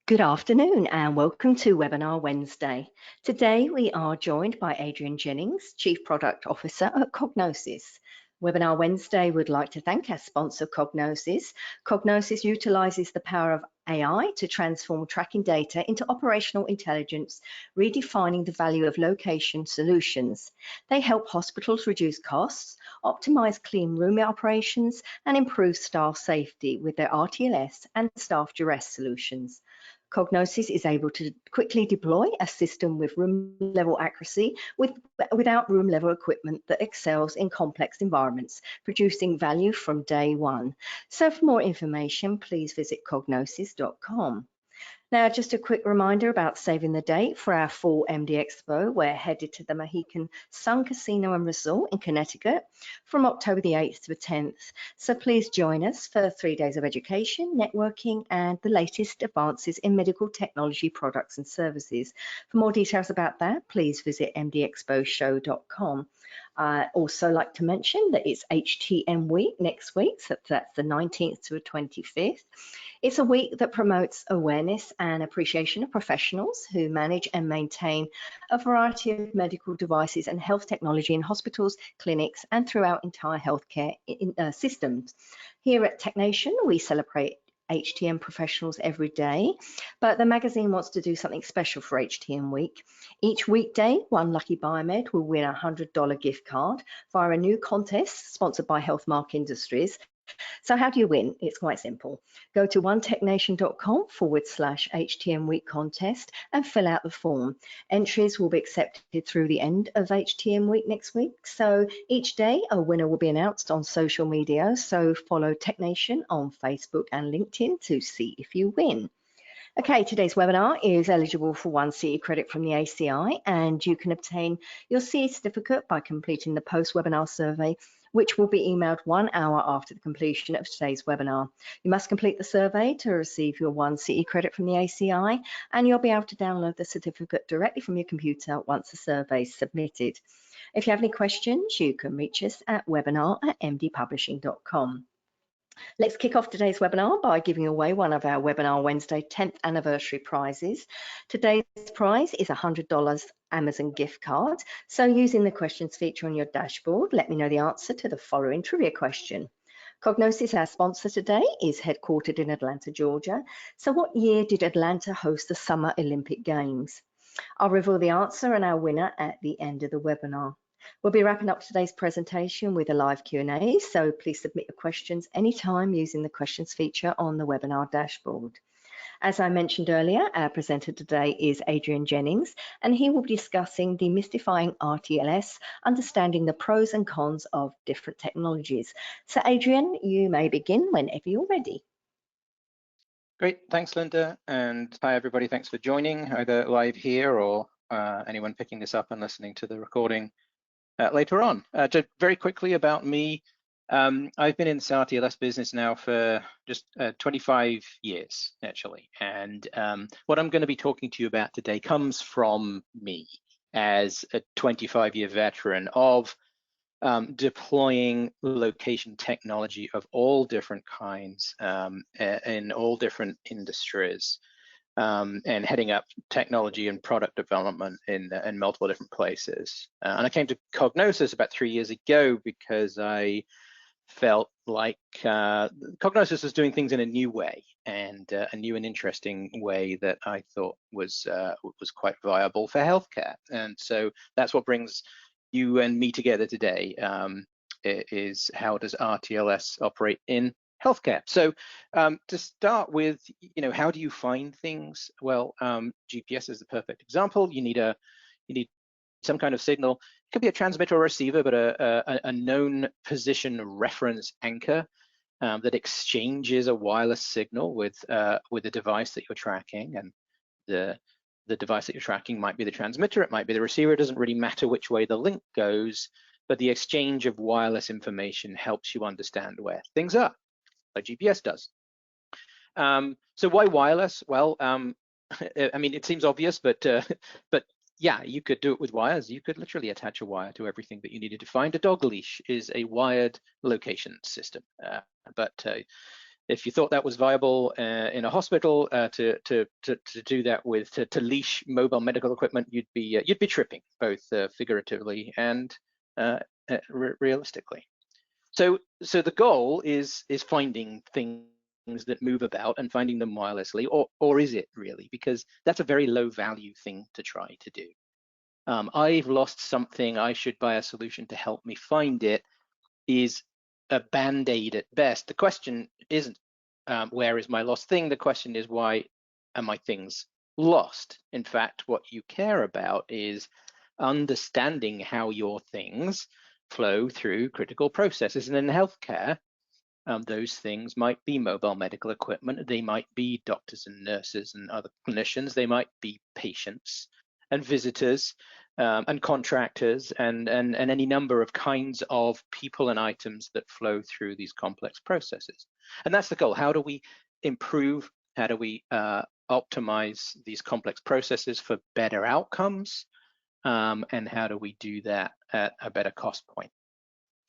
Good afternoon and welcome to Webinar Wednesday. Today we are joined by Adrian Jennings, Chief Product Officer at Cognosos. Webinar Wednesday would like to thank our sponsor Cognosos. Cognosos utilises the power of AI to transform tracking data into operational intelligence, redefining the value of location solutions. They help hospitals reduce costs, optimise clean room operations and improve staff safety with their RTLS and staff duress solutions. Cognosos is able to quickly deploy a system with room-level accuracy without room-level equipment that excels in complex environments, producing value from day one. So for more information, please visit cognosos.com. Now, just a quick reminder about saving the date for our fall MD Expo. We're headed to the Mohican Sun Casino and Resort in Connecticut from October the 8th to the 10th. So please join us for 3 days of education, networking, and the latest advances in medical technology products and services. For more details about that, please visit mdexposhow.com. I also like to mention that it's HTM week next week, so that's the 19th to the 25th. It's a week that promotes awareness and appreciation of professionals who manage and maintain a variety of medical devices and health technology in hospitals, clinics, and throughout entire healthcare systems. Here at TechNation, we celebrate HTM professionals every day, but the magazine wants to do something special for HTM week. Each weekday, one lucky biomed will win a $100 gift card via a new contest sponsored by Healthmark Industries. So how do you win? It's quite simple. Go to onetechnation.com/HTM week contest and fill out the form. Entries will be accepted through the end of HTM week next week. So each day a winner will be announced on social media. So follow TechNation on Facebook and LinkedIn to see if you win. Okay, today's webinar is eligible for 1 CE credit from the ACI, and you can obtain your CE certificate by completing the post-webinar survey, which will be emailed 1 hour after the completion of today's webinar. You must complete the survey to receive your 1 CE credit from the ACI, and you'll be able to download the certificate directly from your computer once the survey is submitted. If you have any questions, you can reach us at webinar@mdpublishing.com. Let's kick off today's webinar by giving away one of our Webinar Wednesday 10th anniversary prizes. Today's prize is a $100 Amazon gift card. So using the questions feature on your dashboard, let me know the answer to the following trivia question. Cognosos, our sponsor today, is headquartered in Atlanta, Georgia. So what year did Atlanta host the Summer Olympic Games? I'll reveal the answer and our winner at the end of the webinar. We'll be wrapping up today's presentation with a live Q&A, so please submit your questions anytime using the questions feature on the webinar dashboard. As I mentioned earlier, our presenter today is Adrian Jennings, and he will be discussing Demystifying RTLS, understanding the pros and cons of different technologies. So Adrian, you may begin whenever you're ready. Great, thanks Linda, and hi everybody, thanks for joining, either live here or anyone picking this up and listening to the recording later on. Just very quickly about me, I've been in this RTLS business now for just 25 years, actually. And what I'm going to be talking to you about today comes from me as a 25-year veteran of deploying location technology of all different kinds in all different industries. And heading up technology and product development in multiple different places. And I came to Cognosos about 3 years ago because I felt like Cognosos was doing things in a new way, and a new and interesting way that I thought was quite viable for healthcare. And so that's what brings you and me together today, is how does RTLS operate in healthcare. So to start with, how do you find things? Well, GPS is the perfect example. You need some kind of signal. It could be a transmitter or receiver, but a known position reference anchor that exchanges a wireless signal with the device that you're tracking. And the device that you're tracking might be the transmitter, it might be the receiver. It doesn't really matter which way the link goes, but the exchange of wireless information helps you understand where things are, like GPS does. So why wireless? Well, I mean, it seems obvious, but yeah, you could do it with wires. You could literally attach a wire to everything that you needed to find. A dog leash is a wired location system, but if you thought that was viable in a hospital to do that with to leash mobile medical equipment, you'd be tripping, both figuratively and realistically. So the goal is finding things that move about and finding them wirelessly, or is it really? Because that's a very low value thing to try to do. I've lost something, I should buy a solution to help me find it, is a band-aid at best. The question isn't where is my lost thing? The question is, why are my things lost? In fact, what you care about is understanding how your things flow through critical processes. And in healthcare, those things might be mobile medical equipment, they might be doctors and nurses and other clinicians, they might be patients and visitors and contractors and any number of kinds of people and items that flow through these complex processes. And that's the goal. How do we improve? How do we optimize these complex processes for better outcomes? And how do we do that at a better cost point?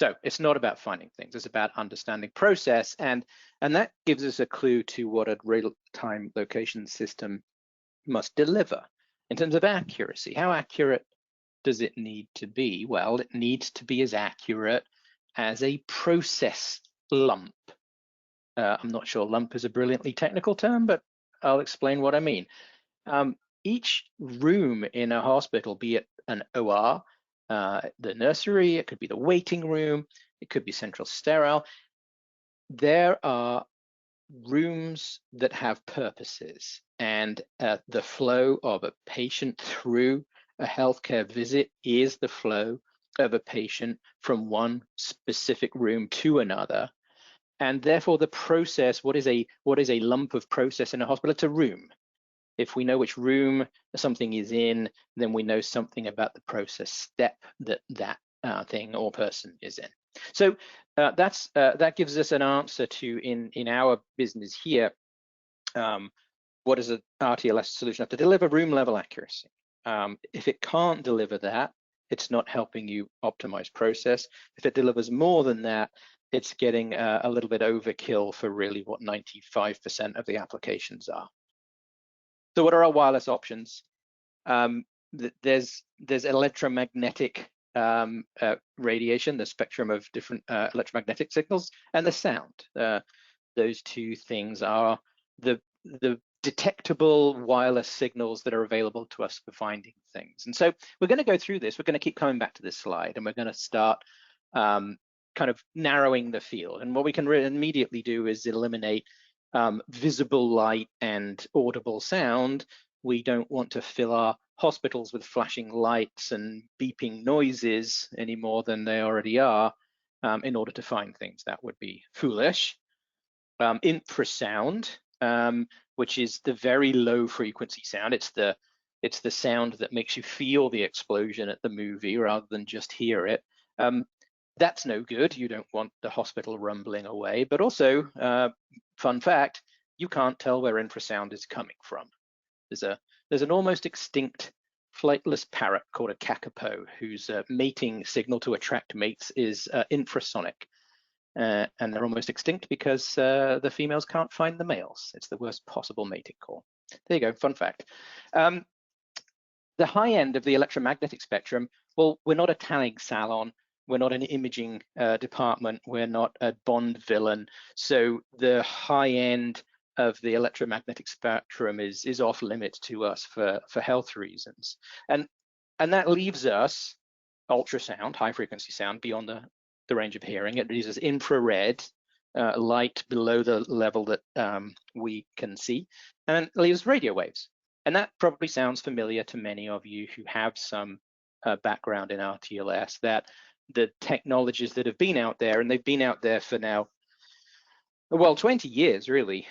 So it's not about finding things, it's about understanding process, and that gives us a clue to what a real-time location system must deliver in terms of accuracy. How accurate does it need to be? Well, it needs to be as accurate as a process lump. I'm not sure lump is a brilliantly technical term, but I'll explain what I mean. Each room in a hospital, be it an OR, the nursery, it could be the waiting room, it could be central sterile. There are rooms that have purposes, and the flow of a patient through a healthcare visit is the flow of a patient from one specific room to another. And therefore the process, what is a lump of process in a hospital? It's a room. If we know which room something is in, then we know something about the process step that thing or person is in. So that gives us an answer to, in our business here, what does an RTLS solution have to deliver? Room level accuracy. If it can't deliver that, it's not helping you optimize process. If it delivers more than that, it's getting a little bit overkill for really what 95% of the applications are. So what are our wireless options? There's electromagnetic radiation, the spectrum of different electromagnetic signals, and the sound. Those two things are the detectable wireless signals that are available to us for finding things. And so we're going to go through this. We're going to keep coming back to this slide, and we're going to start kind of narrowing the field. And what we can immediately do is eliminate visible light and audible sound. We don't want to fill our hospitals with flashing lights and beeping noises any more than they already are in order to find things. That would be foolish. Infrasound, which is the very low frequency sound. It's the sound that makes you feel the explosion at the movie rather than just hear it. That's no good. You don't want the hospital rumbling away, but also, fun fact, you can't tell where infrasound is coming from. There's an almost extinct flightless parrot called a kakapo whose mating signal to attract mates is infrasonic. And they're almost extinct because the females can't find the males. It's the worst possible mating call. There you go, fun fact. The high end of the electromagnetic spectrum, well, we're not a tanning salon. We're not an imaging department. We're not a Bond villain. So the high end of the electromagnetic spectrum is off limits to us for health reasons. And that leaves us ultrasound, high frequency sound, beyond the range of hearing. It uses infrared light below the level that we can see, and it leaves radio waves. And that probably sounds familiar to many of you who have some background in RTLS, that the technologies that have been out there, and they've been out there for now, well, 20 years really,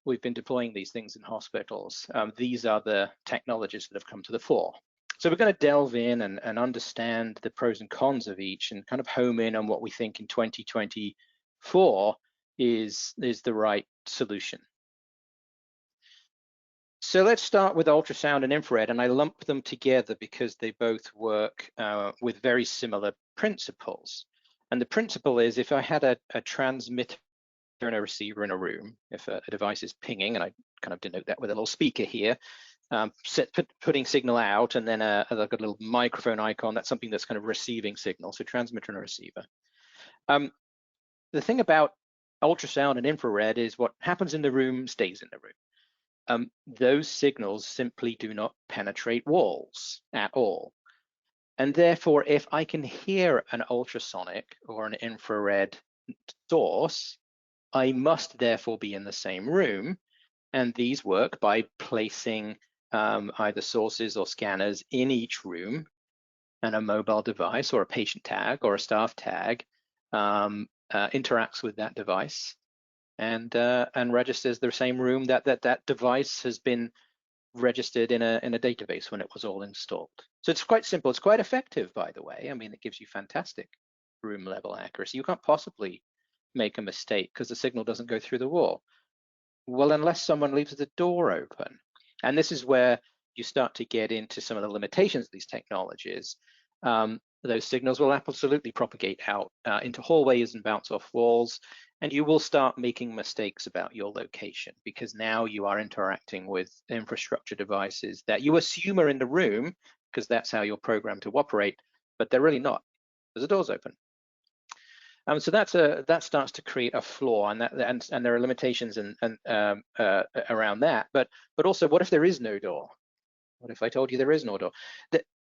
we've been deploying these things in hospitals. These are the technologies that have come to the fore. So we're going to delve in and understand the pros and cons of each and kind of home in on what we think in 2024 is the right solution. So let's start with ultrasound and infrared, and I lump them together because they both work with very similar principles. And the principle is, if I had a transmitter and a receiver in a room. If a device is pinging, and I kind of denote that with a little speaker here, putting signal out, and then like a little microphone icon, that's something that's kind of receiving signal, so transmitter and receiver. The thing about ultrasound and infrared is what happens in the room stays in the room. Those signals simply do not penetrate walls at all. And therefore, if I can hear an ultrasonic or an infrared source, I must therefore be in the same room. And these work by placing either sources or scanners in each room, and a mobile device or a patient tag or a staff tag interacts with that device and registers the same room that device has been registered in a database when it was all installed. So it's quite simple. It's quite effective, by the way. I mean, it gives you fantastic room level accuracy. You can't possibly make a mistake because the signal doesn't go through the wall. Well, unless someone leaves the door open. And this is where you start to get into some of the limitations of these technologies. Those signals will absolutely propagate out into hallways and bounce off walls, and you will start making mistakes about your location because now you are interacting with infrastructure devices that you assume are in the room because that's how you're programmed to operate, but they're really not because the door's open. So that starts to create a flaw, and there are limitations around that. But also, what if there is no door? What if I told you there is no door?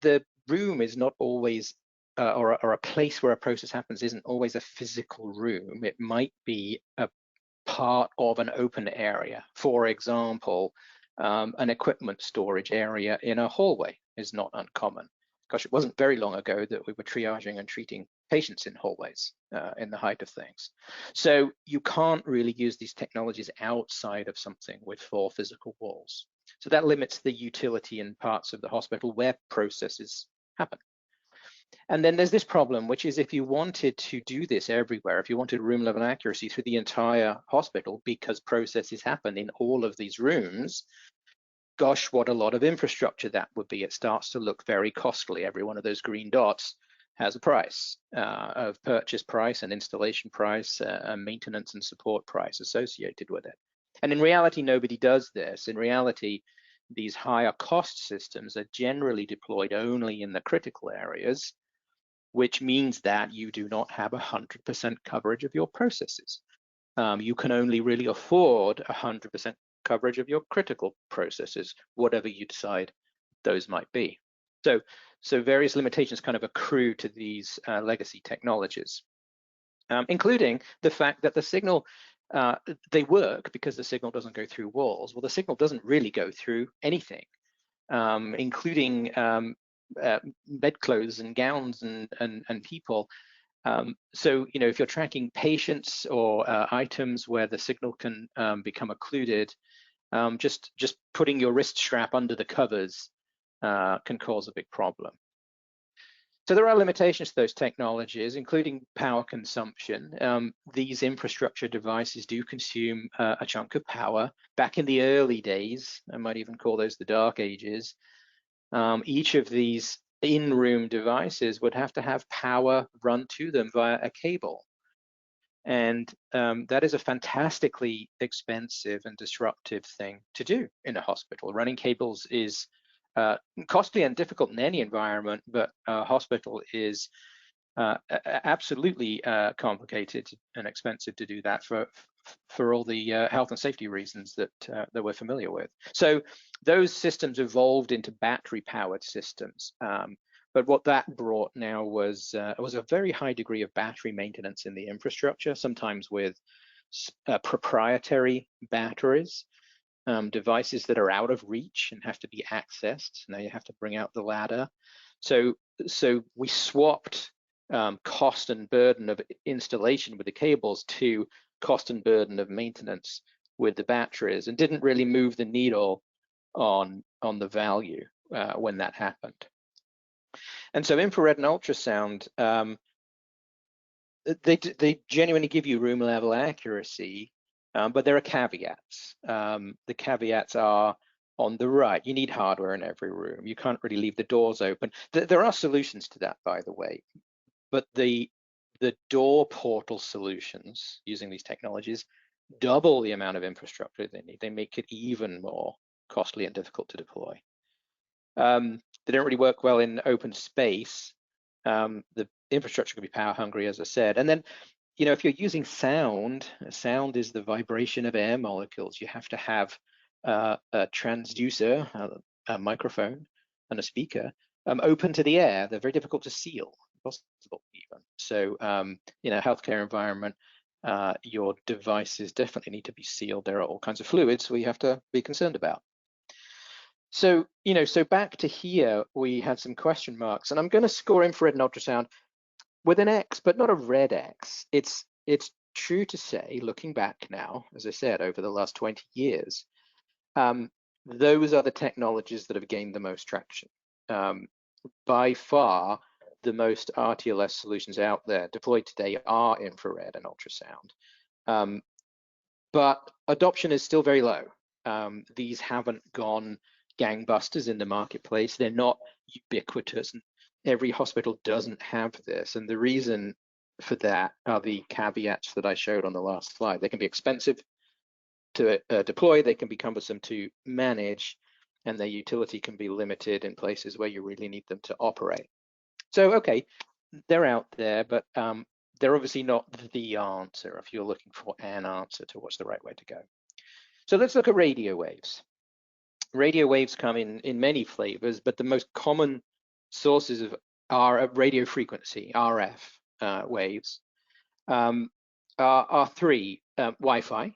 The room is not always, or a place where a process happens isn't always a physical room. It might be a part of an open area. For example, an equipment storage area in a hallway is not uncommon. Gosh, it wasn't very long ago that we were triaging and treating patients in hallways in the height of things. So you can't really use these technologies outside of something with 4 physical walls. So that limits the utility in parts of the hospital where processes happen. And then there's this problem, which is if you wanted to do this everywhere, if you wanted room level accuracy through the entire hospital because processes happen in all of these rooms, gosh, what a lot of infrastructure that would be. It starts to look very costly. Every one of those green dots has a price of purchase price and installation price, maintenance and support price associated with it. And in reality, nobody does this. In reality, these higher cost systems are generally deployed only in the critical areas, which means that you do not have 100% coverage of your processes. You can only really afford 100% coverage of your critical processes, whatever you decide those might be. So various limitations kind of accrue to these legacy technologies, including the fact that the signal, they work because the signal doesn't go through walls. Well, the signal doesn't really go through anything, including bedclothes and gowns and people. So, you know, if you're tracking patients or items where the signal can become occluded, just putting your wrist strap under the covers can cause a big problem. So there are limitations to those technologies, including power consumption. These infrastructure devices do consume a chunk of power. Back in the early days, I might even call those the dark ages, each of these in-room devices would have to have power run to them via a cable. And that is a fantastically expensive and disruptive thing to do in a hospital. Running cables is costly and difficult in any environment, but a hospital is absolutely complicated and expensive to do that for all the health and safety reasons that we're familiar with. So those systems evolved into battery-powered systems. But what that brought now was a very high degree of battery maintenance in the infrastructure, sometimes with proprietary batteries, devices that are out of reach and have to be accessed. Now you have to bring out the ladder. So we swapped cost and burden of installation with the cables to cost and burden of maintenance with the batteries, and didn't really move the needle on the value when that happened. And so infrared and ultrasound, they genuinely give you room level accuracy, but there are caveats. The caveats are on the right. You need hardware in every room. You can't really leave the doors open. There are solutions to that, by the way, but the door portal solutions using these technologies double the amount of infrastructure they need. They make it even more costly and difficult to deploy. They don't really work well in open space. The infrastructure can be power hungry, as I said. And then, if you're using sound is the vibration of air molecules. You have to have a transducer, a microphone, and a speaker open to the air. They're very difficult to seal, impossible even. So, healthcare environment, your devices definitely need to be sealed. There are all kinds of fluids we have to be concerned about. So, so back to here, we had some question marks, and I'm going to score infrared and ultrasound with an X, but not a red X. It's true to say, looking back now, as I said, over the last 20 years, those are the technologies that have gained the most traction. By far, the most RTLS solutions out there deployed today are infrared and ultrasound. But adoption is still very low. These haven't gone gangbusters in the marketplace. They're not ubiquitous. Every hospital doesn't have this. And the reason for that are the caveats that I showed on the last slide. They can be expensive to deploy, they can be cumbersome to manage, and their utility can be limited in places where you really need them to operate. So, okay, they're out there, but they're obviously not the answer if you're looking for an answer to what's the right way to go. So let's look at radio waves. Radio waves come in many flavors, but the most common sources are radio frequency, RF waves, are three: Wi-Fi,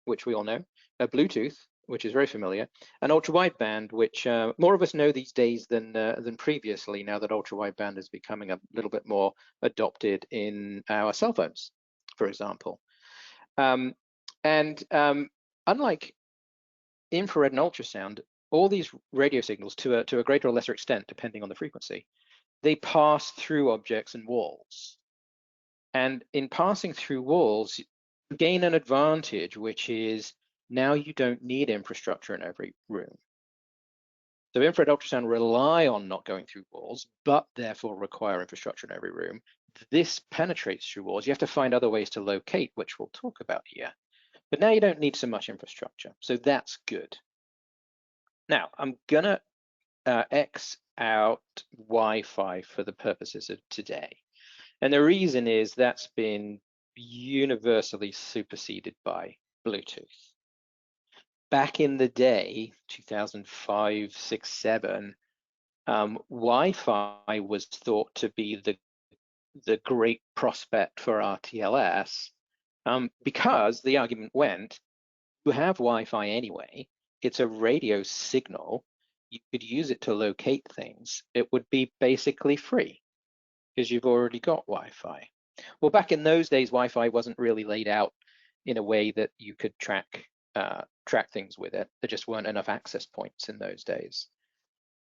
which we all know, Bluetooth, which is very familiar, and ultra-wideband, which more of us know these days than previously, now that ultra-wideband is becoming a little bit more adopted in our cell phones, for example. Unlike infrared and ultrasound, all these radio signals, to a greater or lesser extent, depending on the frequency, they pass through objects and walls. And in passing through walls, you gain an advantage, which is now you don't need infrastructure in every room. So infrared ultrasound rely on not going through walls, but therefore require infrastructure in every room. This penetrates through walls. You have to find other ways to locate, which we'll talk about here. But now you don't need so much infrastructure. So that's good. Now, I'm going to X out Wi-Fi for the purposes of today. And the reason is that's been universally superseded by Bluetooth. Back in the day, 2005, 6, 7, Wi-Fi was thought to be the great prospect for RTLS because the argument went, you have Wi-Fi anyway, it's a radio signal, you could use it to locate things, it would be basically free because you've already got Wi-Fi. Well, back in those days, Wi-Fi wasn't really laid out in a way that you could track things with it. There just weren't enough access points in those days.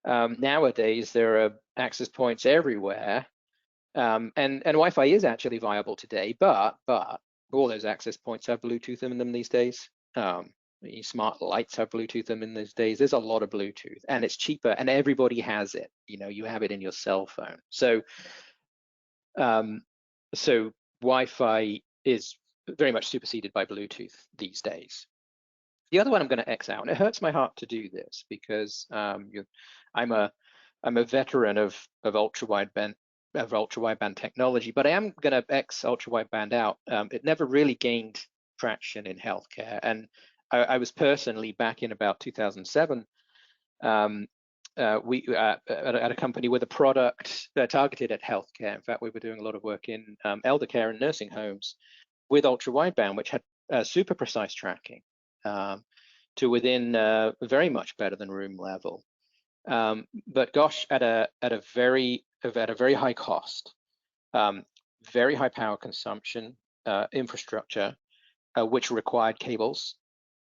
Nowadays, there are access points everywhere, and Wi-Fi is actually viable today, but all those access points have Bluetooth in them these days. Smart lights have Bluetooth in these days. There's a lot of Bluetooth, and it's cheaper, and everybody has it. You have it in your cell phone. So Wi-Fi is very much superseded by Bluetooth these days. The other one I'm going to X out, and it hurts my heart to do this because I'm a veteran of ultra-wideband technology, but I am going to X ultra-wideband out. It never really gained traction in healthcare, and I was personally, back in about 2007, we at a company with a product targeted at healthcare. In fact, we were doing a lot of work in elder care and nursing homes with ultra-wideband, which had super precise tracking to within very much better than room level. But gosh, at a very high cost, very high power consumption, infrastructure, which required cables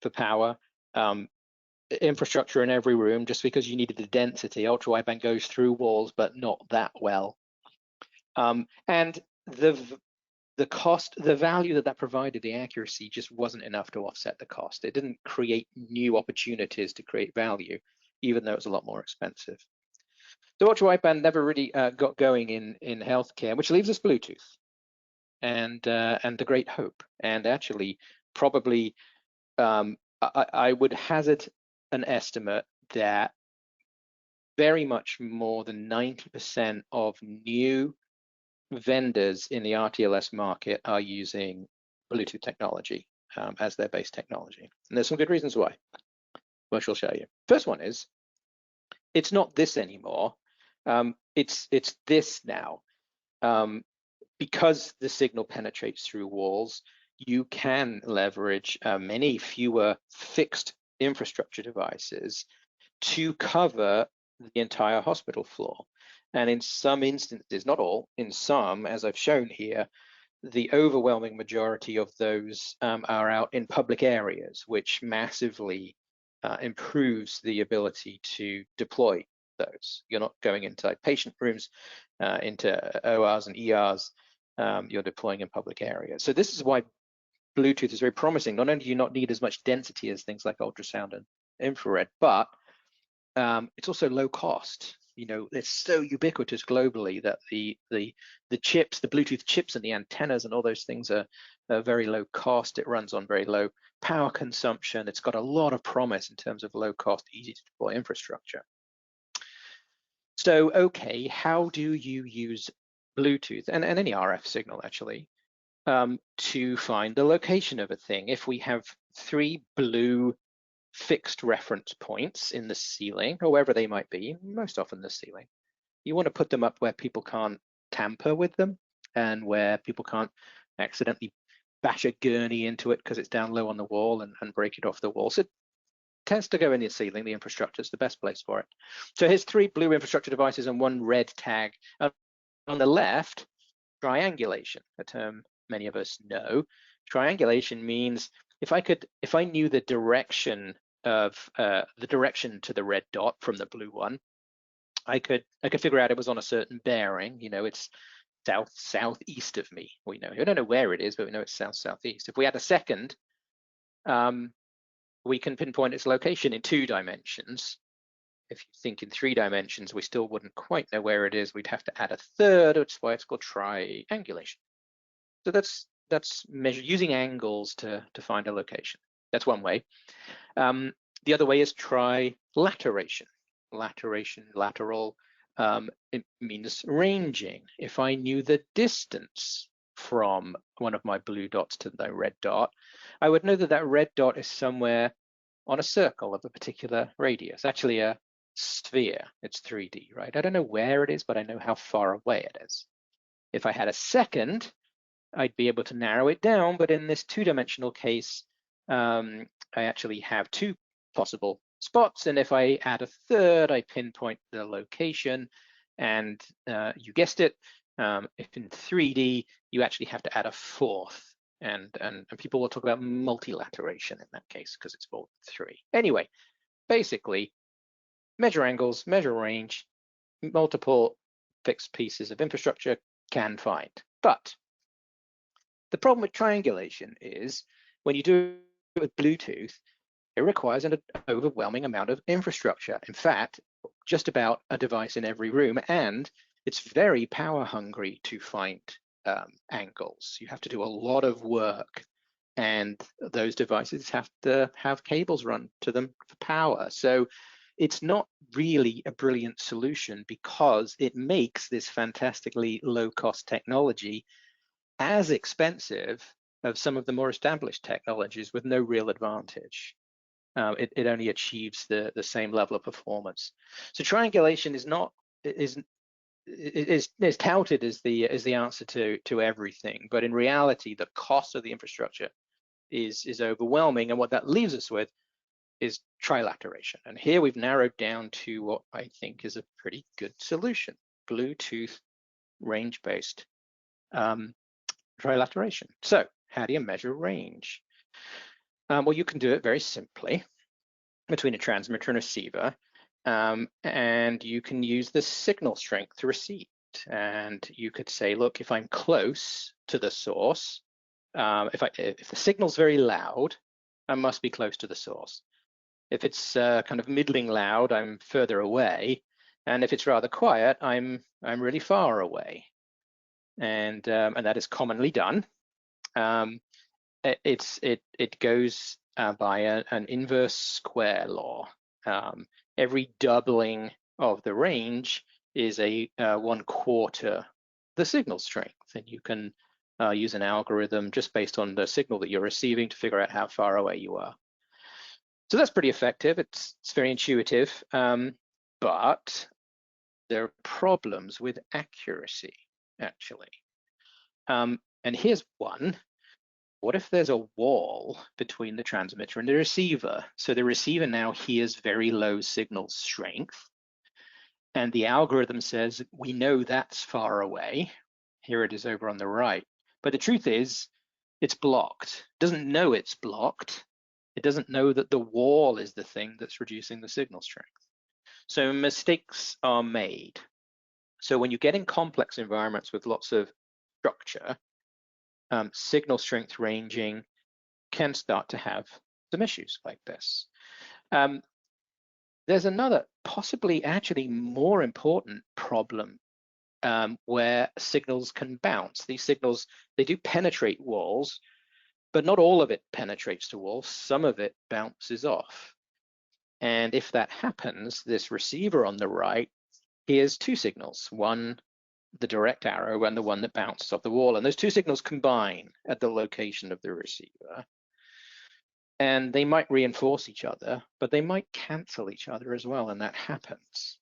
for power, infrastructure in every room, just because you needed the density. Ultra-wideband goes through walls, but not that well. And the cost, the value that provided, the accuracy, just wasn't enough to offset the cost. It didn't create new opportunities to create value, even though it was a lot more expensive. So ultra-wideband never really got going in healthcare, which leaves us Bluetooth and the great hope. And actually, probably, I would hazard an estimate that very much more than 90% of new vendors in the RTLS market are using Bluetooth technology as their base technology. And there's some good reasons why, which I'll show you. First one is, it's not this anymore. It's this now. Because the signal penetrates through walls, you can leverage many fewer fixed infrastructure devices to cover the entire hospital floor. And in some instances, not all, in some, as I've shown here, the overwhelming majority of those are out in public areas, which massively improves the ability to deploy those. You're not going inside patient rooms, into ORs and ERs, you're deploying in public areas. So this is why Bluetooth is very promising. Not only do you not need as much density as things like ultrasound and infrared, but it's also low cost. You know, it's so ubiquitous globally that the chips, the Bluetooth chips and the antennas and all those things are very low cost. It runs on very low power consumption. It's got a lot of promise in terms of low cost, easy to deploy infrastructure. So, okay, how do you use Bluetooth and any RF signal actually to find the location of a thing? If we have 3 blue fixed reference points in the ceiling, or wherever they might be, most often the ceiling, you want to put them up where people can't tamper with them and where people can't accidentally bash a gurney into it because it's down low on the wall and break it off the wall. So it tends to go in the ceiling. The infrastructure is the best place for it. So here's 3 blue infrastructure devices and 1 red tag. On the left, triangulation, a term many of us know. Triangulation means if I knew the direction of the direction to the red dot from the blue one, I could figure out it was on a certain bearing. You know, it's southeast of me. We don't know where it is, but we know it's southeast. If we add a second, we can pinpoint its location in 2 dimensions. If you think in 3 dimensions, we still wouldn't quite know where it is. We'd have to add a third, which is why it's called triangulation. So that's measure using angles to find a location. That's one way. The other way is trilateration. Lateral, it means ranging. If I knew the distance from one of my blue dots to the red dot, I would know that that red dot is somewhere on a circle of a particular radius, actually a sphere. It's 3D, right? I don't know where it is, but I know how far away it is. If I had a second, I'd be able to narrow it down, but in this 2-dimensional case, I actually have 2 possible spots, and if I add a third, I pinpoint the location, and you guessed it, if in 3D, you actually have to add a 4th, and people will talk about multilateration in that case, because it's more than 3. Anyway, basically, measure angles, measure range, multiple fixed pieces of infrastructure can find. But the problem with triangulation is when you do it with Bluetooth, it requires an overwhelming amount of infrastructure. In fact, just about a device in every room, and it's very power hungry to find angles. You have to do a lot of work, and those devices have to have cables run to them for power. So it's not really a brilliant solution because it makes this fantastically low-cost technology as expensive as some of the more established technologies with no real advantage. It only achieves the same level of performance. So triangulation is touted as the answer to everything, but in reality, the cost of the infrastructure is overwhelming, and what that leaves us with is trilateration. And here we've narrowed down to what I think is a pretty good solution: Bluetooth range-based trilateration. So how do you measure range? Well, you can do it very simply between a transmitter and a receiver, and you can use the signal strength to receive. And you could say, look, if I'm close to the source, if the signal's very loud, I must be close to the source. If it's kind of middling loud, I'm further away, and if it's rather quiet, I'm really far away. And that is commonly done. it goes by an inverse square law. Every doubling of the range is a 1/4 the signal strength, and you can use an algorithm just based on the signal that you're receiving to figure out how far away you are. So that's pretty effective. It's very intuitive, but there are problems with accuracy, actually. And here's one. What if there's a wall between the transmitter and the receiver? So the receiver now hears very low signal strength, and the algorithm says, we know that's far away. Here it is over on the right. But the truth is, it's blocked. It doesn't know it's blocked. It doesn't know that the wall is the thing that's reducing the signal strength. So mistakes are made. So when you get in complex environments with lots of structure, signal strength ranging can start to have some issues like this. There's another, possibly actually more important problem where signals can bounce. These signals, they do penetrate walls, but not all of it penetrates the walls. Some of it bounces off. And if that happens, this receiver on the right hears two signals, one, the direct arrow, and the one that bounces off the wall. And those two signals combine at the location of the receiver. And they might reinforce each other, but they might cancel each other as well, and that happens.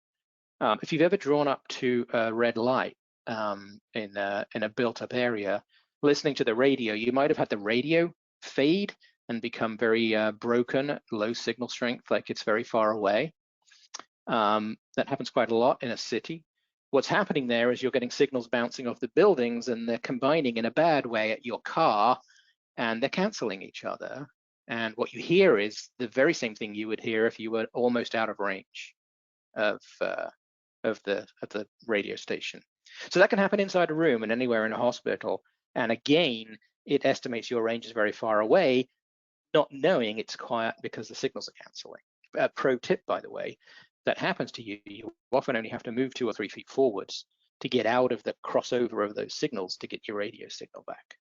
If you've ever drawn up to a red light in a built-up area, listening to the radio, you might have had the radio fade and become very broken at low signal strength, like it's very far away. That happens quite a lot in a city. What's happening there is you're getting signals bouncing off the buildings, and they're combining in a bad way at your car, and they're canceling each other. And what you hear is the very same thing you would hear if you were almost out of range of the radio station. So that can happen inside a room and anywhere in a hospital. And again, it estimates your range is very far away, not knowing it's quiet because the signals are canceling. Pro tip, by the way, that happens to you, you often only have to move 2 or 3 feet forwards to get out of the crossover of those signals to get your radio signal back.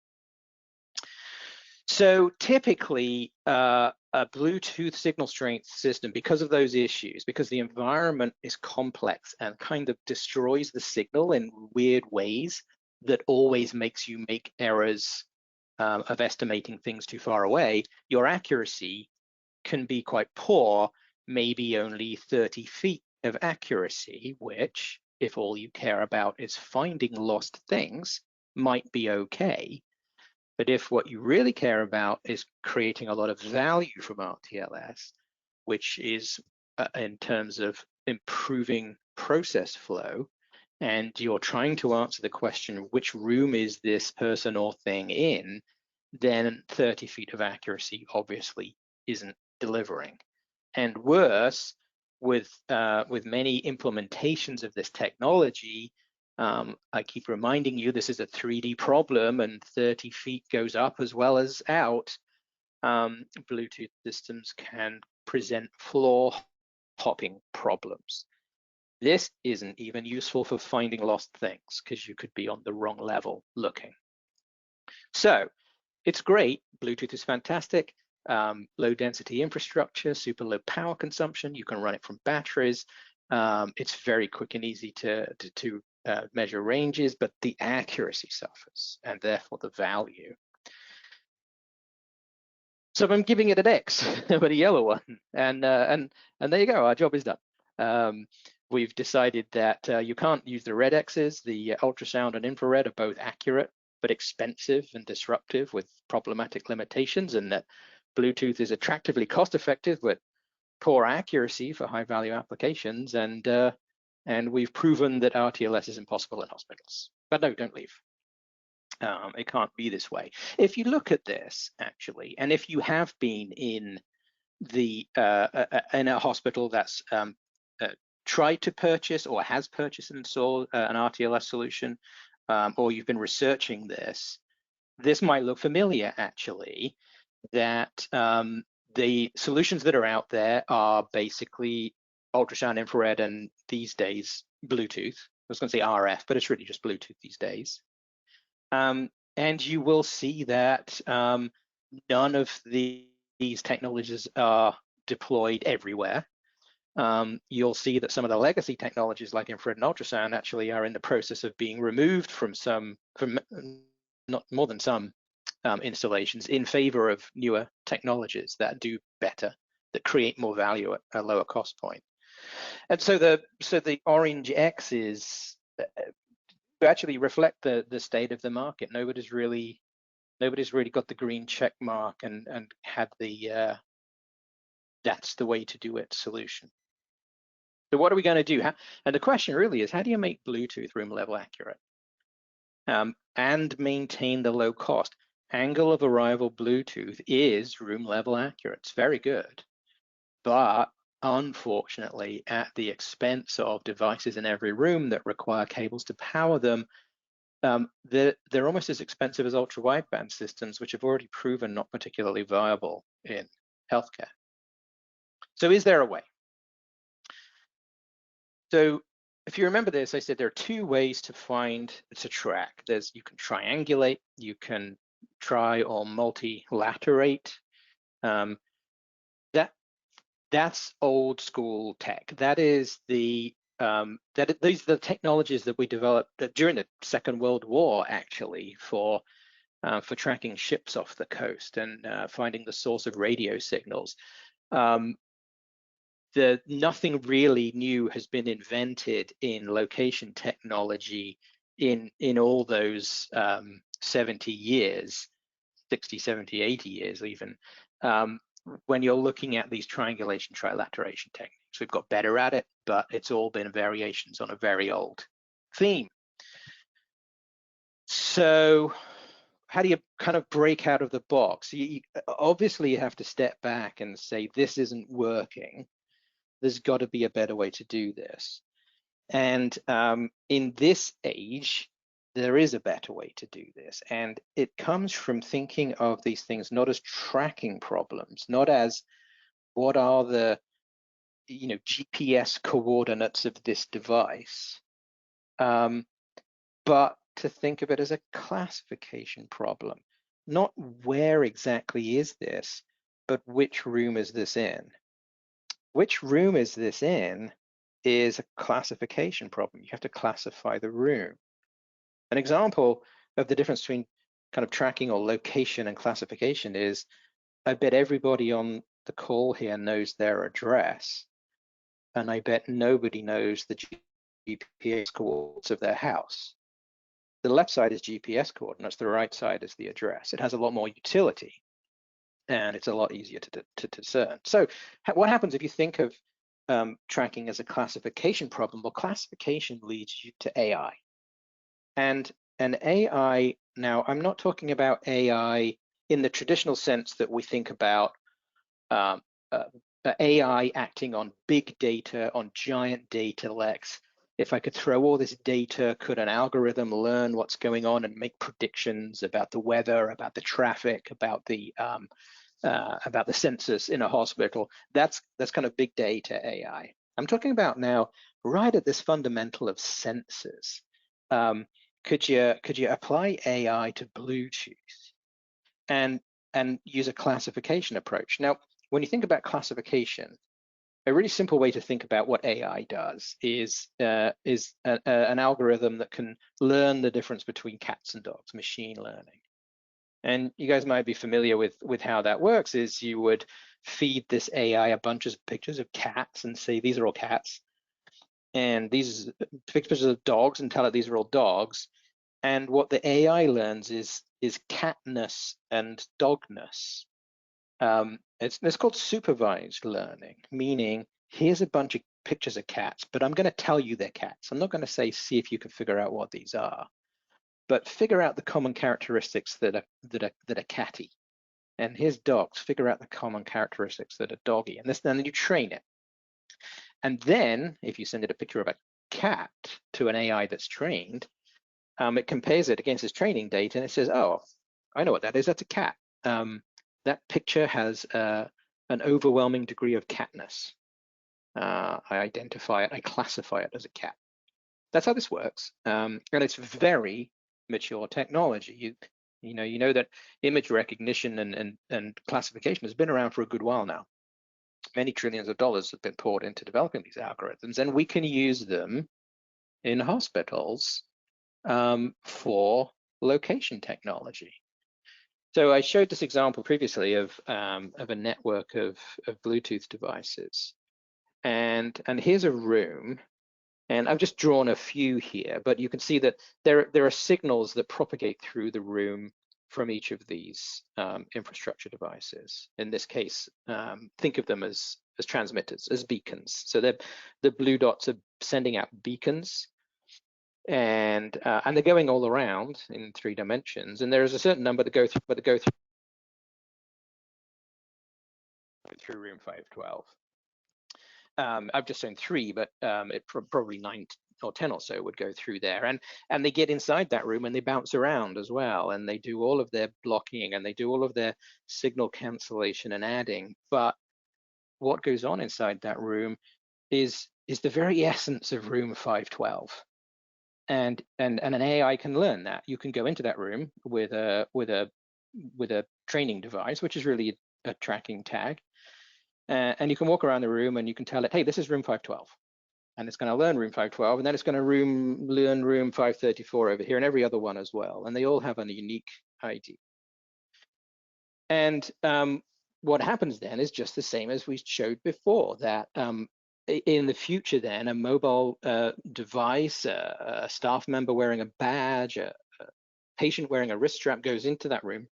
So typically, a Bluetooth signal strength system, because of those issues, because the environment is complex and kind of destroys the signal in weird ways that always makes you make errors of estimating things too far away, your accuracy can be quite poor, maybe only 30 feet of accuracy, which, if all you care about is finding lost things, might be okay. But if what you really care about is creating a lot of value from RTLS, which is in terms of improving process flow, and you're trying to answer the question, which room is this person or thing in, then 30 feet of accuracy obviously isn't delivering. And worse, with many implementations of this technology, I keep reminding you this is a 3D problem, and 30 feet goes up as well as out. Bluetooth systems can present floor hopping problems. This isn't even useful for finding lost things because you could be on the wrong level looking. So it's great. Bluetooth is fantastic. Low density infrastructure, super low power consumption. You can run it from batteries. It's very quick and easy to measure ranges, but the accuracy suffers, and therefore the value. So I'm giving it an X, but a yellow one, and there you go. Our job is done. We've decided that you can't use the red X's. The ultrasound and infrared are both accurate, but expensive and disruptive with problematic limitations, and that Bluetooth is attractively cost-effective, but poor accuracy for high-value applications, and we've proven that RTLS is impossible in hospitals. But no, don't leave. It can't be this way. If you look at this, actually, and if you have been in in a hospital that's tried to purchase or has purchased and installed an RTLS solution, or you've been researching this, this might look familiar, actually, that the solutions that are out there are basically ultrasound, infrared, and these days, Bluetooth. I was going to say RF, but it's really just Bluetooth these days. And you will see that none of these technologies are deployed everywhere. You'll see that some of the legacy technologies like infrared and ultrasound actually are in the process of being removed from not more than some installations in favor of newer technologies that do better, that create more value at a lower cost point. And so the orange X's actually reflect the state of the market. Nobody's really got the green check mark and had the that's the way to do it solution. So what are we going to do? And the question really is, how do you make Bluetooth room level accurate and maintain the low cost? Angle of arrival Bluetooth is room level accurate. It's very good, but unfortunately at the expense of devices in every room that require cables to power them. They're almost as expensive as ultra wideband systems, which have already proven not particularly viable in healthcare. So is there a way? So if you remember this, I said there are two ways to track. You can triangulate, you can try or multilaterate. That's old school tech. That is these are the technologies that we developed during the Second World War, actually, for tracking ships off the coast and finding the source of radio signals. Nothing really new has been invented in location technology in all those 70 years, 60, 70, 80 years even, when you're looking at these triangulation, trilateration techniques. We've got better at it, but it's all been variations on a very old theme. So how do you kind of break out of the box? Obviously, you have to step back and say, this isn't working. There's got to be a better way to do this. And in this age, there is a better way to do this. And it comes from thinking of these things not as tracking problems, not as what are the GPS coordinates of this device, but to think of it as a classification problem. Not where exactly is this, but which room is this in? Which room is this in is a classification problem. You have to classify the room. An example of the difference between kind of tracking or location and classification is, I bet everybody on the call here knows their address, and I bet nobody knows the GPS coordinates of their house. The left side is GPS coordinates, the right side is the address. It has a lot more utility, and it's a lot easier to discern. So what happens if you think of tracking as a classification problem? Well, classification leads you to AI. And an AI, now I'm not talking about AI in the traditional sense that we think about AI acting on big data, on giant data lakes. If I could throw all this data, could an algorithm learn what's going on and make predictions about the weather, about the traffic, about the census in a hospital? That's kind of big data AI. I'm talking about now, right at this fundamental of sensors. Could you apply AI to Bluetooth and use a classification approach? Now, when you think about classification, a really simple way to think about what AI does is an algorithm that can learn the difference between cats and dogs, machine learning. And you guys might be familiar with how that works. Is you would feed this AI a bunch of pictures of cats and say, these are all cats, and these pictures of dogs, and tell it these are all dogs. And what the AI learns is catness and dogness. It's called supervised learning, meaning here's a bunch of pictures of cats, but I'm going to tell you they're cats. I'm not going to say, see if you can figure out what these are, but figure out the common characteristics that are catty. And here's dogs, figure out the common characteristics that are doggy. And then you train it. And then if you send it a picture of a cat to an AI that's trained, it compares it against its training data, and it says, oh, I know what that is, that's a cat. That picture has an overwhelming degree of catness. I identify it, I classify it as a cat. That's how this works. And it's very mature technology. You know that image recognition and classification has been around for a good while now. Many trillions of dollars have been poured into developing these algorithms, and we can use them in hospitals for location technology. So I showed this example previously of a network of Bluetooth devices, and here's a room, and I've just drawn a few here, but you can see that there are signals that propagate through the room from each of these infrastructure devices. In this case, think of them as transmitters, as beacons. So the blue dots are sending out beacons, and they're going all around in 3 dimensions. And there is a certain number that go through room 512. I've just shown 3, but probably 9 or 10 or so would go through there, and they get inside that room and they bounce around as well, and they do all of their blocking and they do all of their signal cancellation and adding. But what goes on inside that room is the very essence of room 512. And an AI can learn that. You can go into that room with a training device, which is really a tracking tag, and you can walk around the room and you can tell it, hey, this is room 512, and it's going to learn room 512, and then it's going to learn room 534 over here, and every other one as well, and they all have a unique ID. And what happens then is just the same as we showed before, that in the future then, a mobile device, a staff member wearing a badge, a patient wearing a wrist strap goes into that room.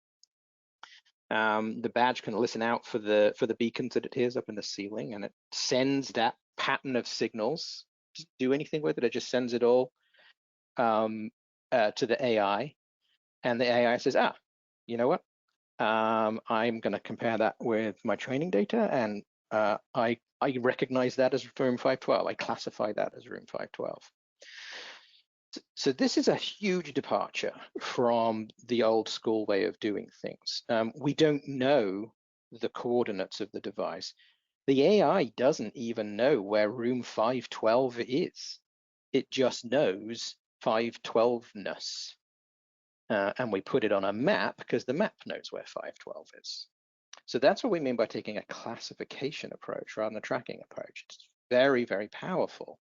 The badge can listen out for the beacons that it hears up in the ceiling, and it sends that pattern of signals. Doesn't do anything with it, it just sends it all to the AI, and the AI says, you know what? I'm going to compare that with my training data, and I recognize that as room 512. I classify that as room 512. So this is a huge departure from the old school way of doing things. We don't know the coordinates of the device. The AI doesn't even know where room 512 is. It just knows 512-ness. And we put it on a map because the map knows where 512 is. So that's what we mean by taking a classification approach rather than a tracking approach. It's very, very powerful.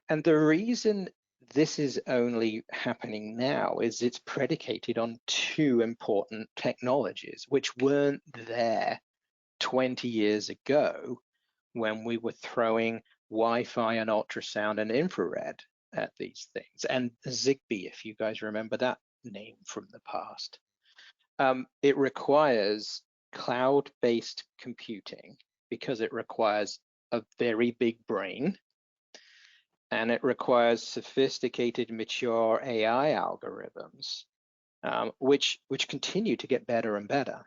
And the reason this is only happening now is it's predicated on 2 important technologies which weren't there 20 years ago when we were throwing Wi-Fi and ultrasound and infrared at these things, and Zigbee, if you guys remember that name from the past. It requires cloud-based computing because it requires a very big brain, and it requires sophisticated, mature AI algorithms, which continue to get better and better.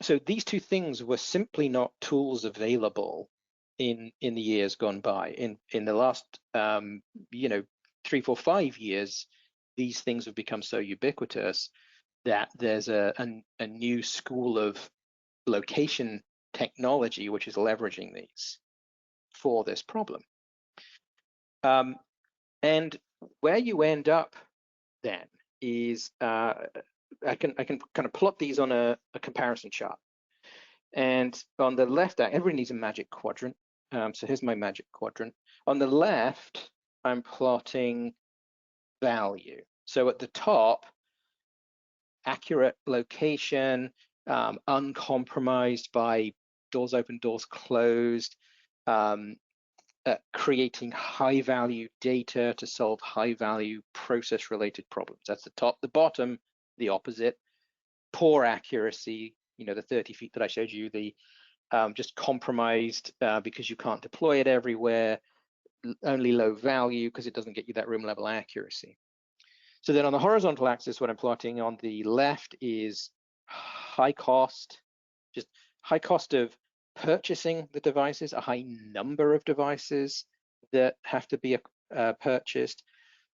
So these 2 things were simply not tools available in the years gone by. In the last 3, 4, 5 years, these things have become so ubiquitous that there's a new school of location technology which is leveraging these for this problem. And where you end up then is I can kind of plot these on a comparison chart. And on the left, everybody needs a magic quadrant. So here's my magic quadrant. On the left, I'm plotting value. So at the top, accurate location, uncompromised by doors open, doors closed, creating high value data to solve high value process related problems. That's the top. The bottom, the opposite, poor accuracy, the 30 feet that I showed you, the just compromised because you can't deploy it everywhere, only low value because it doesn't get you that room level accuracy. So then on the horizontal axis, what I'm plotting on the left is high cost, just high cost of purchasing the devices, a high number of devices that have to be purchased,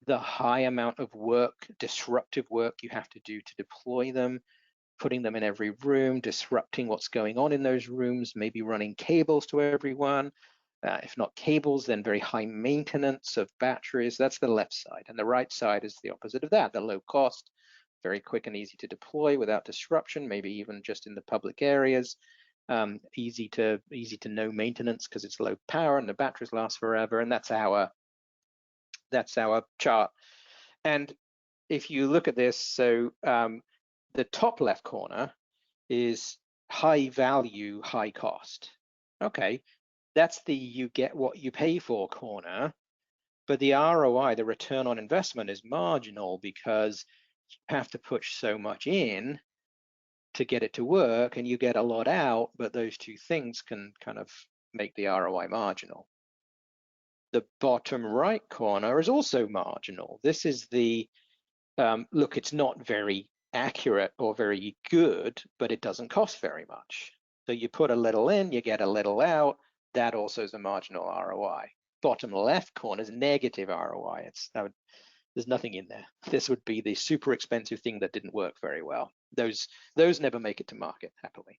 the high amount of work, disruptive work you have to do to deploy them, putting them in every room, disrupting what's going on in those rooms, maybe running cables to everyone. If not cables, then very high maintenance of batteries. That's the left side. And the right side is the opposite of that, the low cost, very quick and easy to deploy without disruption, maybe even just in the public areas. Easy to no maintenance because it's low power and the batteries last forever, and that's our chart. And if you look at this, so the top left corner is high value, high cost. Okay, that's the you get what you pay for corner, but the ROI, the return on investment, is marginal because you have to push so much in to get it to work, and you get a lot out, but those two things can kind of make the ROI marginal. The bottom right corner is also marginal. This is the, look, it's not very accurate or very good, but it doesn't cost very much. So you put a little in, you get a little out, that also is a marginal ROI. Bottom left corner is negative ROI. There's nothing in there. This would be the super expensive thing that didn't work very well. Those never make it to market, happily.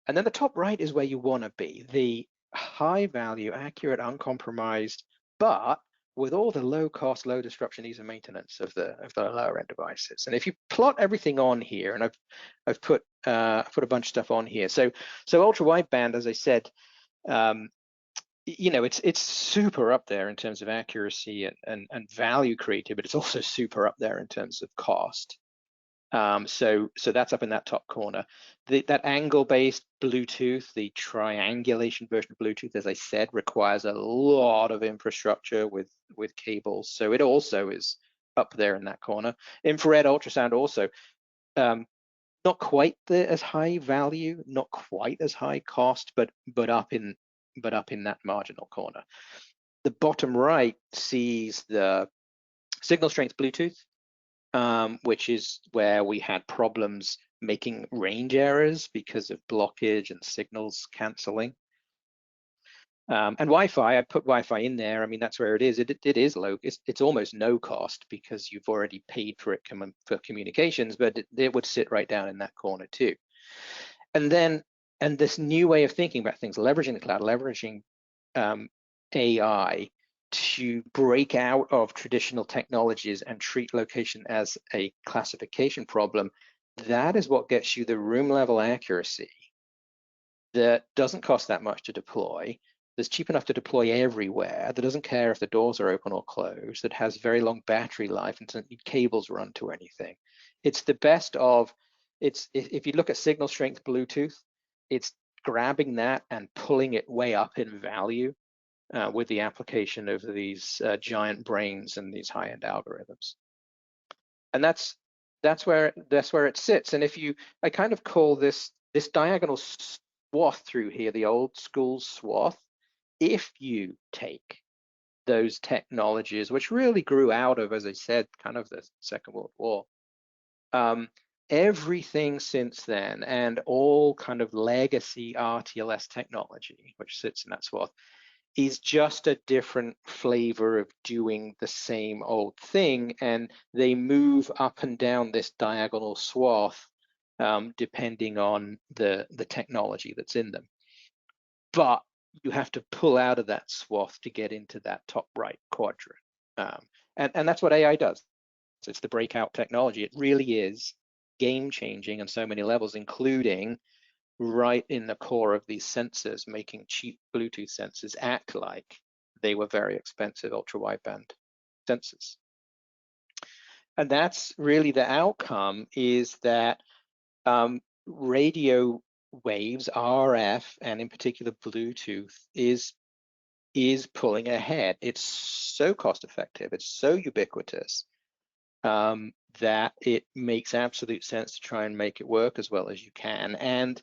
And then the top right is where you want to be, the high value, accurate, uncompromised, but with all the low cost, low disruption, ease of maintenance of the lower end devices. And if you plot everything on here, and I've put a bunch of stuff on here. So ultra wideband, as I said, you know, it's super up there in terms of accuracy and value created, but it's also super up there in terms of cost. So that's up in that top corner. That angle-based Bluetooth, the triangulation version of Bluetooth, as I said, requires a lot of infrastructure with cables. So it also is up there in that corner. Infrared ultrasound also, not quite as high value, not quite as high cost, but up in that marginal corner. The bottom right sees the signal strength Bluetooth, which is where we had problems making range errors because of blockage and signals canceling. And Wi-Fi, I put Wi-Fi in there. I mean, that's where it is. It is low. It's almost no cost because you've already paid for it for communications, but it would sit right down in that corner too. And this new way of thinking about things, leveraging the cloud, leveraging AI to break out of traditional technologies and treat location as a classification problem, that is what gets you the room level accuracy that doesn't cost that much to deploy, that's cheap enough to deploy everywhere, that doesn't care if the doors are open or closed, that has very long battery life and doesn't need cables run to anything. It's the best of, if you look at signal strength Bluetooth, it's grabbing that and pulling it way up in value with the application of these giant brains and these high-end algorithms. And that's where it sits. And I kind of call this diagonal swath through here the old school swath. If you take those technologies, which really grew out of, as I said, kind of the Second World War, everything since then, and all kind of legacy RTLS technology, which sits in that swath, is just a different flavor of doing the same old thing, and they move up and down this diagonal swath depending on the technology that's in them. But you have to pull out of that swath to get into that top right quadrant, and that's what AI does. So it's the breakout technology. It really is game-changing on so many levels, including right in the core of these sensors, making cheap Bluetooth sensors act like they were very expensive ultra-wideband sensors. And that's really the outcome, is that radio waves, RF, and in particular Bluetooth, is pulling ahead. It's so cost effective, it's so ubiquitous, that it makes absolute sense to try and make it work as well as you can. And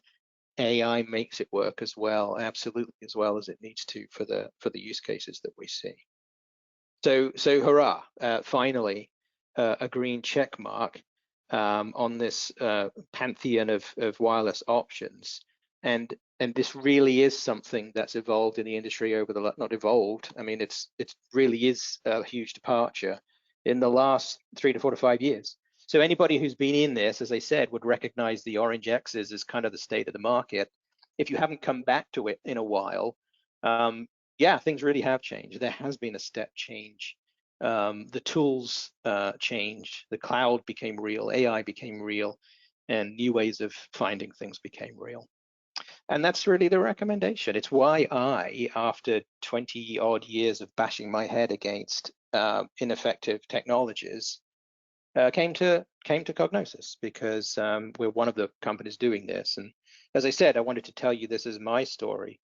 AI makes it work as well, absolutely as well as it needs to for the use cases that we see. So hurrah! Finally, a green check mark on this pantheon of wireless options, and this really is something that's evolved in the industry over the not evolved. I mean, it really is a huge departure in the last 3 to 4 to 5 years. So anybody who's been in this, as I said, would recognize the orange X's as kind of the state of the market. If you haven't come back to it in a while, yeah, things really have changed. There has been a step change the tools changed, the cloud became real, AI became real, and new ways of finding things became real. And that's really the recommendation. It's why I, after 20 odd years of bashing my head against ineffective technologies, came to Cognosos, because we're one of the companies doing this. And as I said, I wanted to tell you this is my story,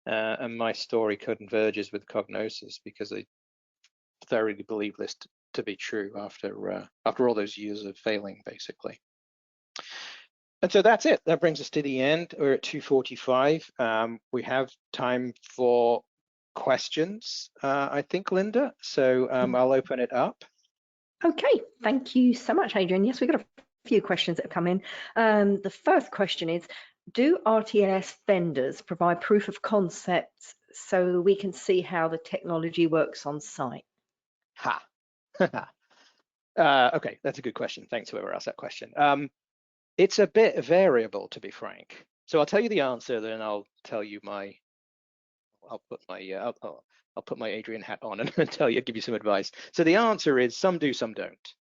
and my story converges with Cognosos because I thoroughly believe this to be true after all those years of failing, basically. And so that's it. That brings us to the end. We're at 2:45. We have time for questions, I think, Linda. So I'll open it up. Okay, thank you so much, Adrian. Yes, we've got a few questions that have come in. The first question is, do RTLS vendors provide proof of concepts so we can see how the technology works on site? Ha. Okay, that's a good question. Thanks, whoever asked that question. It's a bit variable, to be frank. So I'll tell you the answer, then I'll tell you I'll put my Adrian hat on and give you some advice. So the answer is some do, some don't.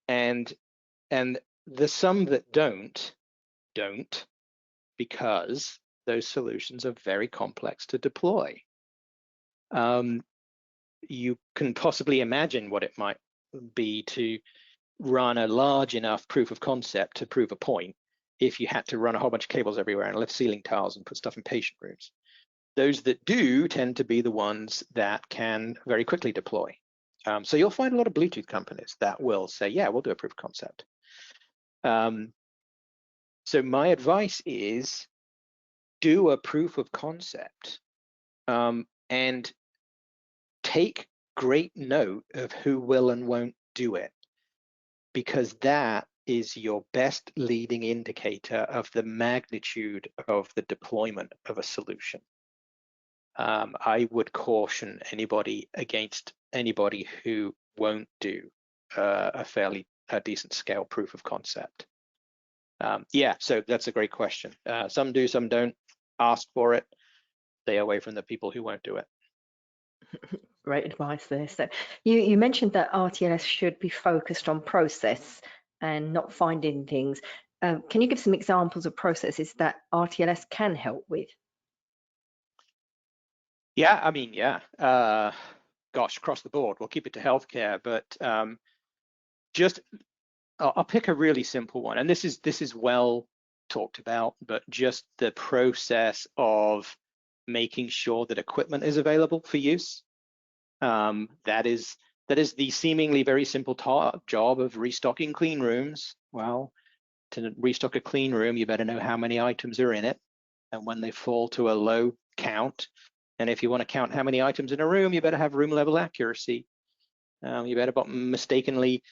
And the some that don't because those solutions are very complex to deploy. You can possibly imagine what it might be to run a large enough proof of concept to prove a point if you had to run a whole bunch of cables everywhere and lift ceiling tiles and put stuff in patient rooms. Those that do tend to be the ones that can very quickly deploy. So you'll find a lot of Bluetooth companies that will say, yeah, we'll do a proof of concept. So my advice is do a proof of concept and take great note of who will and won't do it, because that is your best leading indicator of the magnitude of the deployment of a solution. I would caution anybody against anybody who won't do a decent scale proof of concept. Yeah, so that's a great question. Some do, some don't. Ask for it. Stay away from the people who won't do it. Great advice there. So you mentioned that RTLS should be focused on process and not finding things. Can you give some examples of processes that RTLS can help with? Yeah, I mean, yeah. Gosh, across the board. We'll keep it to healthcare, but I'll pick a really simple one, and this is well talked about, but just the process of making sure that equipment is available for use. That is the seemingly very simple job of restocking clean rooms. Well, to restock a clean room, you better know how many items are in it and when they fall to a low count. And if you want to count how many items in a room, you better have room level accuracy. You better not mistakenly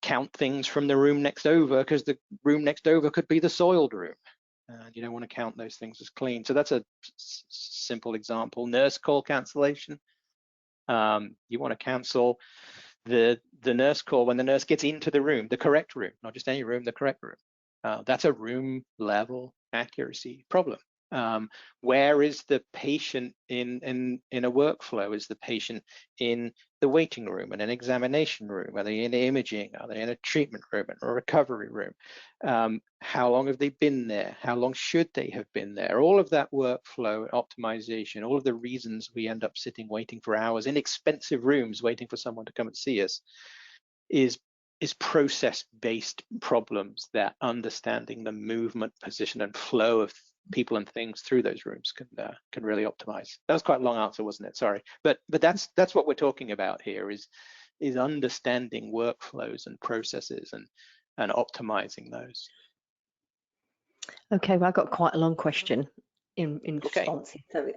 count things from the room next over, because the room next over could be the soiled room. You don't want to count those things as clean. So that's a simple example. Nurse call cancellation. You want to cancel the nurse call when the nurse gets into the room, the correct room, not just any room, the correct room. That's a room level accuracy problem. Where is the patient in a workflow? Is the patient in the waiting room, in an examination room? Are they in imaging? Are they in a treatment room, or a recovery room? How long have they been there? How long should they have been there? All of that workflow optimization, all of the reasons we end up sitting waiting for hours in expensive rooms waiting for someone to come and see us is process-based problems that understanding the movement, position, and flow of people and things through those rooms can really optimize. That was quite a long answer, wasn't it? Sorry, but that's what we're talking about here, is understanding workflows and processes and optimizing those. Okay, well, I've got quite a long question in Okay. response. So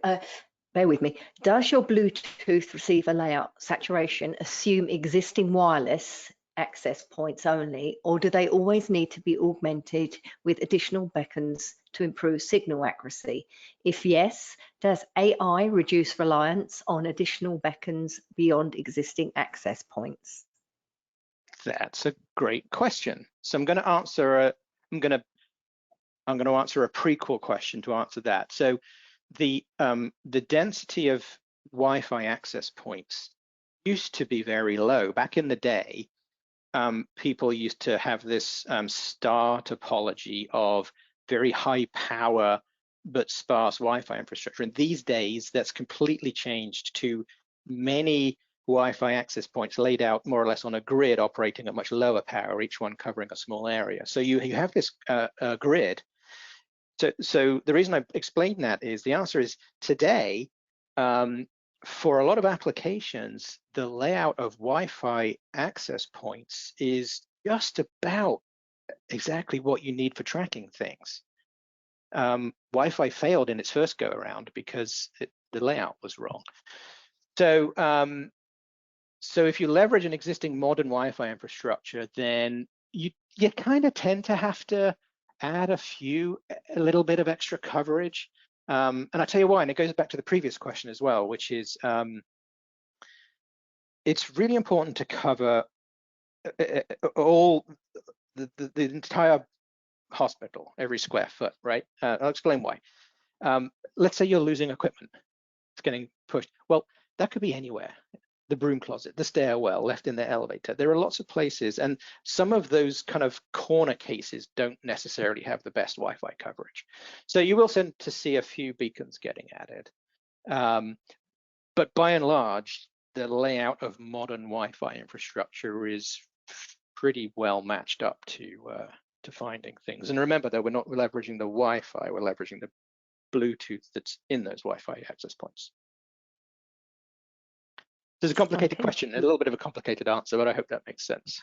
bear with me. Does your Bluetooth receiver layout saturation assume existing wireless access points only, or do they always need to be augmented with additional beacons to improve signal accuracy? If yes, does AI reduce reliance on additional beacons beyond existing access points? That's a great question. So I'm going to answer I'm going to answer a prequel question to answer that. So the density of Wi-Fi access points used to be very low. Back in the day, people used to have this star topology of very high power but sparse Wi-Fi infrastructure. And these days, that's completely changed to many Wi-Fi access points laid out more or less on a grid operating at much lower power, each one covering a small area. So you have this grid. So the reason I explained that is the answer is today, for a lot of applications, the layout of Wi-Fi access points is just about exactly what you need for tracking things. Wi-Fi failed in its first go around because the layout was wrong. So, so if you leverage an existing modern Wi-Fi infrastructure, then you kind of tend to have to add a little bit of extra coverage. And I'll tell you why, and it goes back to the previous question as well, which is it's really important to cover all the entire hospital, every square foot, right? I'll explain why. Let's say you're losing equipment. It's getting pushed. Well, that could be anywhere. The broom closet, the stairwell, left in the elevator. There are lots of places, and some of those kind of corner cases don't necessarily have the best Wi-Fi coverage. So you will tend to see a few beacons getting added. But by and large, the layout of modern Wi-Fi infrastructure is pretty well matched up to finding things. And remember that we're not leveraging the Wi-Fi, we're leveraging the Bluetooth that's in those Wi-Fi access points. There's a complicated question, a little bit of a complicated answer, but I hope that makes sense.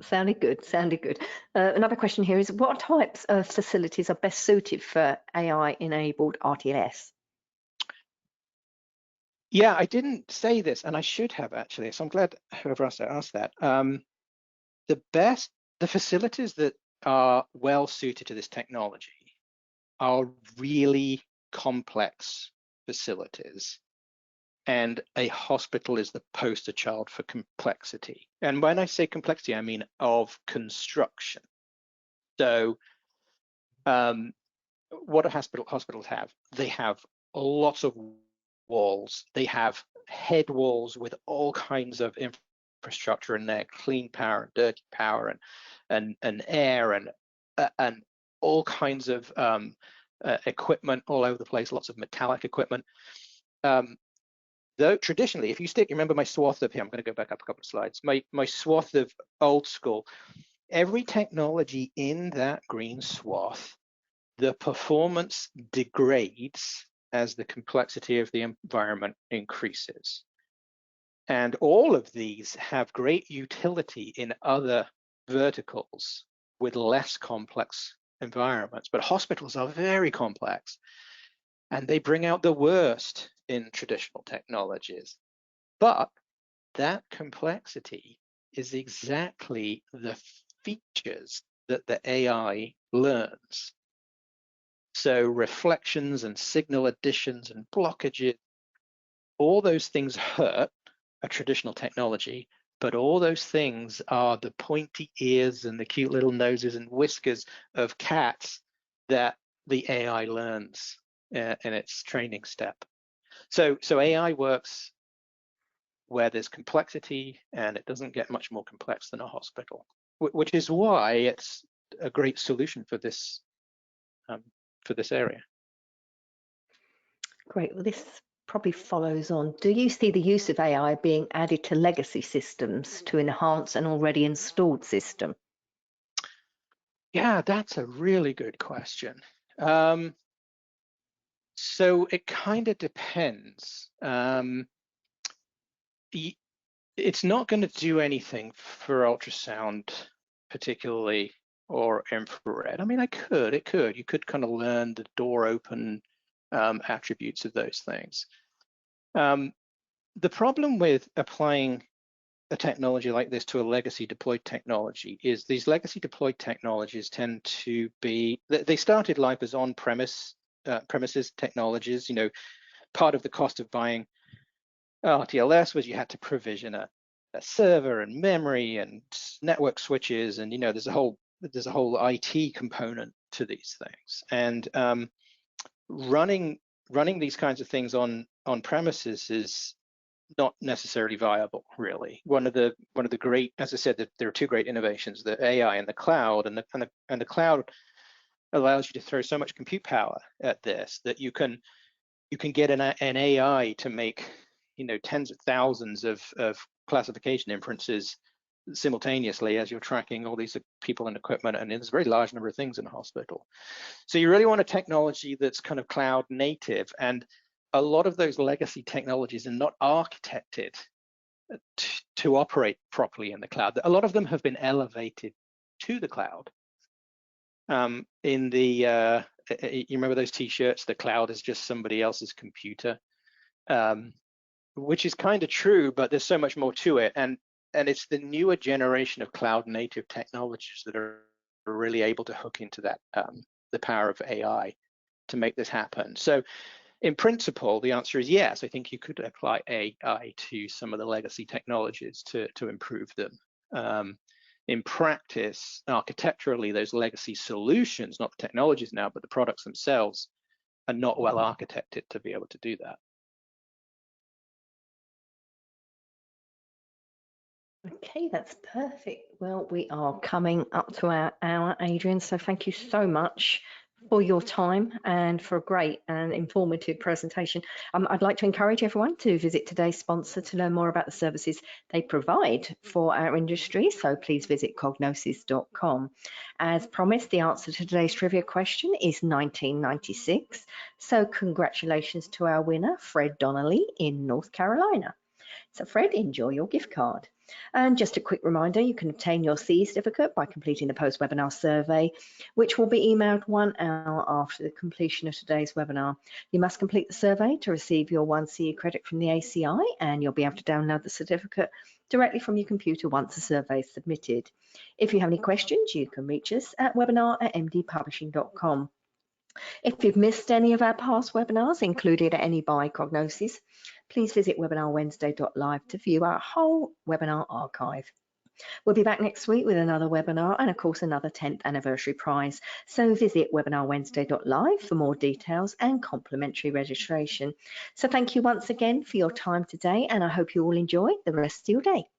Sounded good, sounded good. Another question here is, what types of facilities are best suited for AI-enabled RTLS? Yeah, I didn't say this, and I should have actually, so I'm glad whoever asked that. The facilities that are well suited to this technology are really complex facilities. And a hospital is the poster child for complexity. And when I say complexity, I mean of construction. So what do hospitals have? They have lots of walls. They have head walls with all kinds of infrastructure in there, clean power and dirty power and air and all kinds of equipment all over the place, lots of metallic equipment. Though traditionally, if you remember my swath of here, I'm going to go back up a couple of slides, my swath of old school, every technology in that green swath, the performance degrades as the complexity of the environment increases. And all of these have great utility in other verticals with less complex environments, but hospitals are very complex and they bring out the worst in traditional technologies. But that complexity is exactly the features that the AI learns. So reflections and signal additions and blockages, all those things hurt a traditional technology, but all those things are the pointy ears and the cute little noses and whiskers of cats that the AI learns in its training step. So AI works where there's complexity, and it doesn't get much more complex than a hospital, which is why it's a great solution for this area. Great. Well, this probably follows on. Do you see the use of AI being added to legacy systems to enhance an already installed system? Yeah, that's a really good question. So it kind of depends. It's not going to do anything for ultrasound particularly, or infrared. I mean, it could. You could kind of learn the door open attributes of those things. The problem with applying a technology like this to a legacy deployed technology is these legacy deployed technologies tend to be, they started life as on-premises technologies. You know, part of the cost of buying RTLS was you had to provision a server and memory and network switches, and you know there's a whole IT component to these things. And running these kinds of things on premises not necessarily viable, really. One of the great, as I said, there are two great innovations: the AI and the cloud, and the cloud allows you to throw so much compute power at this that you can get an AI to make, you know, tens of thousands of classification inferences simultaneously as you're tracking all these people and equipment, and there's a very large number of things in a hospital. So you really want a technology that's kind of cloud native, and a lot of those legacy technologies are not architected to operate properly in the cloud. A lot of them have been elevated to the cloud. You remember those t-shirts, the cloud is just somebody else's computer, which is kind of true, but there's so much more to it. And it's the newer generation of cloud native technologies that are really able to hook into that, the power of AI to make this happen. So in principle, the answer is yes. I think you could apply AI to some of the legacy technologies to improve them. In practice, architecturally, those legacy solutions, not the technologies now, but the products themselves, are not well architected to be able to do that. Okay, that's perfect. Well, we are coming up to our hour, Adrian, so thank you so much for your time and for a great and informative presentation. I'd like to encourage everyone to visit today's sponsor to learn more about the services they provide for our industry, so please visit cognosos.com. As promised, the answer to today's trivia question is 1996, so congratulations to our winner, Fred Donnelly in North Carolina. So Fred, enjoy your gift card. And just a quick reminder, you can obtain your CE certificate by completing the post-webinar survey, which will be emailed 1 hour after the completion of today's webinar. You must complete the survey to receive your 1 CE credit from the ACI, and you'll be able to download the certificate directly from your computer once the survey is submitted. If you have any questions, you can reach us at webinar@mdpublishing.com. If you've missed any of our past webinars, included any by Cognosos, please visit webinarwednesday.live to view our whole webinar archive. We'll be back next week with another webinar and, of course, another 10th anniversary prize. So visit webinarwednesday.live for more details and complimentary registration. So thank you once again for your time today, and I hope you all enjoy the rest of your day.